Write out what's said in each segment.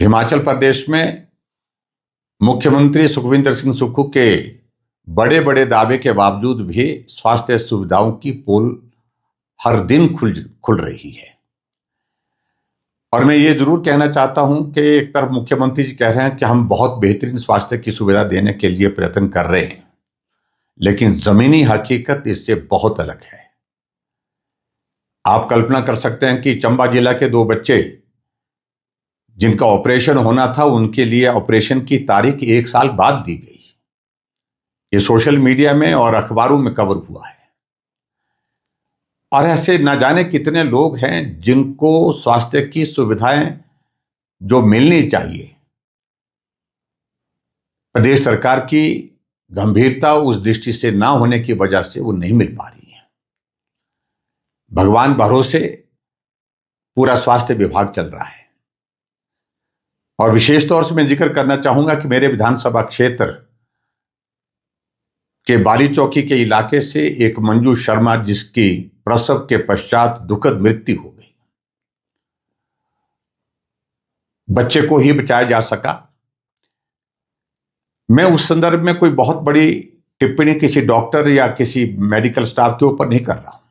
हिमाचल प्रदेश में मुख्यमंत्री सुखविंदर सिंह सुक्खू के बड़े बड़े दावे के बावजूद भी स्वास्थ्य सुविधाओं की पोल हर दिन खुल रही है। और मैं ये जरूर कहना चाहता हूं कि एक तरफ मुख्यमंत्री जी कह रहे हैं कि हम बहुत बेहतरीन स्वास्थ्य की सुविधा देने के लिए प्रयत्न कर रहे हैं, लेकिन जमीनी हकीकत इससे बहुत अलग है। आप कल्पना कर सकते हैं कि चंबा जिला के 2 बच्चे जिनका ऑपरेशन होना था, उनके लिए ऑपरेशन की तारीख 1 साल बाद दी गई। ये सोशल मीडिया में और अखबारों में कवर हुआ है। और ऐसे न जाने कितने लोग हैं जिनको स्वास्थ्य की सुविधाएं जो मिलनी चाहिए, प्रदेश सरकार की गंभीरता उस दृष्टि से ना होने की वजह से वो नहीं मिल पा रही है। भगवान भरोसे पूरा स्वास्थ्य विभाग चल रहा है। और विशेष तौर से मैं जिक्र करना चाहूंगा कि मेरे विधानसभा क्षेत्र के बाली चौकी के इलाके से एक मंजू शर्मा, जिसकी प्रसव के पश्चात दुखद मृत्यु हो गई, बच्चे को ही बचाया जा सका। मैं उस संदर्भ में कोई बहुत बड़ी टिप्पणी किसी डॉक्टर या किसी मेडिकल स्टाफ के ऊपर नहीं कर रहा हूं,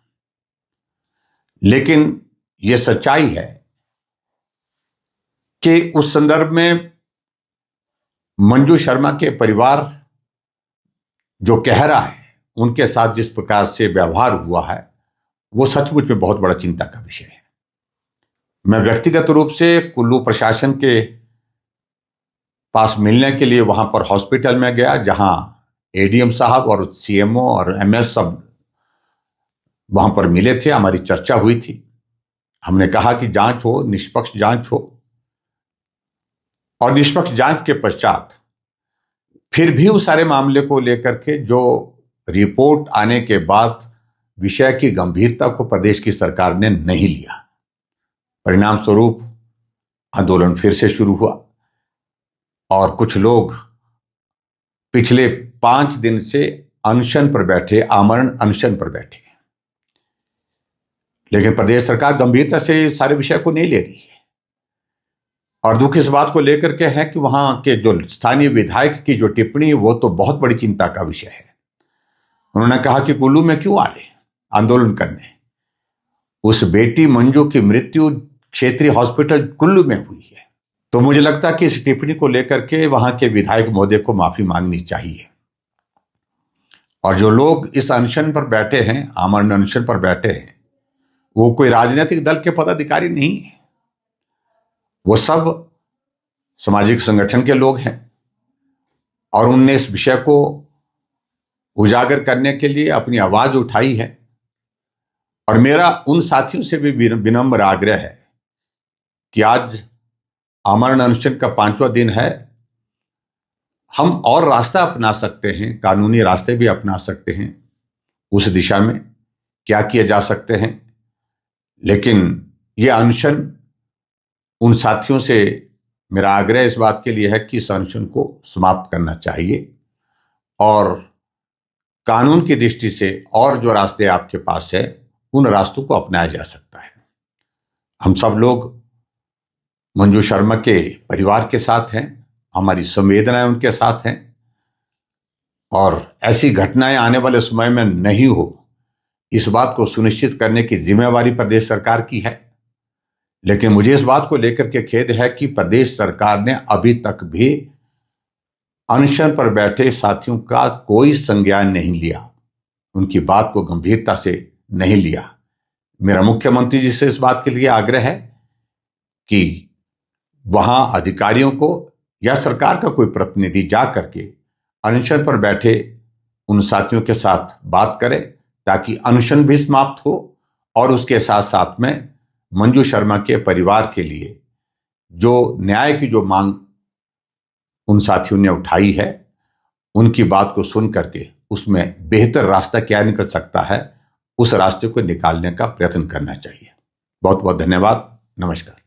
लेकिन यह सच्चाई है कि उस संदर्भ में मंजू शर्मा के परिवार जो कह रहा है, उनके साथ जिस प्रकार से व्यवहार हुआ है, वो सचमुच में बहुत बड़ा चिंता का विषय है। मैं व्यक्तिगत रूप से कुल्लू प्रशासन के पास मिलने के लिए वहां पर हॉस्पिटल में गया, जहां एडीएम साहब और सीएमओ और एमएस सब वहां पर मिले थे। हमारी चर्चा हुई थी। हमने कहा कि जांच हो, निष्पक्ष जांच हो, और निष्पक्ष जांच के पश्चात फिर भी उस सारे मामले को लेकर के जो रिपोर्ट आने के बाद विषय की गंभीरता को प्रदेश की सरकार ने नहीं लिया। परिणाम स्वरूप आंदोलन फिर से शुरू हुआ और कुछ लोग पिछले 5 दिन से अनशन पर बैठे, आमरण अनशन पर बैठे। लेकिन प्रदेश सरकार गंभीरता से सारे विषय को नहीं ले रही है। और दुख इस बात को लेकर के है कि वहां के जो स्थानीय विधायक की जो टिप्पणी है, वो तो बहुत बड़ी चिंता का विषय है। उन्होंने कहा कि कुल्लू में क्यों आ रहे आंदोलन करने? उस बेटी मंजू की मृत्यु क्षेत्रीय हॉस्पिटल कुल्लू में हुई है। तो मुझे लगता है कि इस टिप्पणी को लेकर के वहां के विधायक महोदय को माफी मांगनी चाहिए। और जो लोग इस अनशन पर बैठे हैं, आमरण अनशन पर बैठे हैं, वो कोई राजनीतिक दल के पदाधिकारी नहीं है। वो सब सामाजिक संगठन के लोग हैं और उनने इस विषय को उजागर करने के लिए अपनी आवाज उठाई है। और मेरा उन साथियों से भी विनम्र आग्रह है कि आज आमरण अनशन का 5वां दिन है। हम और रास्ता अपना सकते हैं, कानूनी रास्ते भी अपना सकते हैं। उस दिशा में क्या किया जा सकते हैं, लेकिन यह अनशन, उन साथियों से मेरा आग्रह इस बात के लिए है कि इस अनशन को समाप्त करना चाहिए और कानून की दृष्टि से और जो रास्ते आपके पास है, उन रास्तों को अपनाया जा सकता है। हम सब लोग मंजू शर्मा के परिवार के साथ हैं, हमारी संवेदनाएं उनके साथ हैं और ऐसी घटनाएं आने वाले समय में नहीं हो, इस बात को सुनिश्चित करने की जिम्मेवारी प्रदेश सरकार की है। लेकिन मुझे इस बात को लेकर के खेद है कि प्रदेश सरकार ने अभी तक भी अनशन पर बैठे साथियों का कोई संज्ञान नहीं लिया, उनकी बात को गंभीरता से नहीं लिया। मेरा मुख्यमंत्री जी से इस बात के लिए आग्रह है कि वहां अधिकारियों को या सरकार का कोई प्रतिनिधि जा करके अनशन पर बैठे उन साथियों के साथ बात करे, ताकि अनशन भी समाप्त हो और उसके साथ साथ में मंजू शर्मा के परिवार के लिए जो न्याय की जो मांग उन साथियों ने उठाई है, उनकी बात को सुन करके उसमें बेहतर रास्ता क्या निकल सकता है, उस रास्ते को निकालने का प्रयत्न करना चाहिए। बहुत बहुत धन्यवाद। नमस्कार।